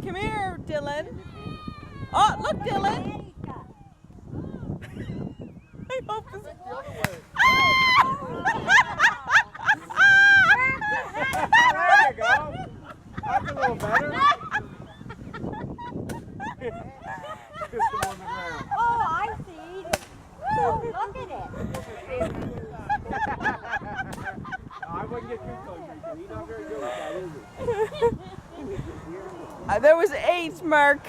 Come here, Dylan. Oh, look, Dylan. I hope this... The other way. There you go. That's a little better. Just on the ground. Oh, I see. Oh, look at it. I wouldn't get too close. He's not very good with that, is he? There was 8, Mark.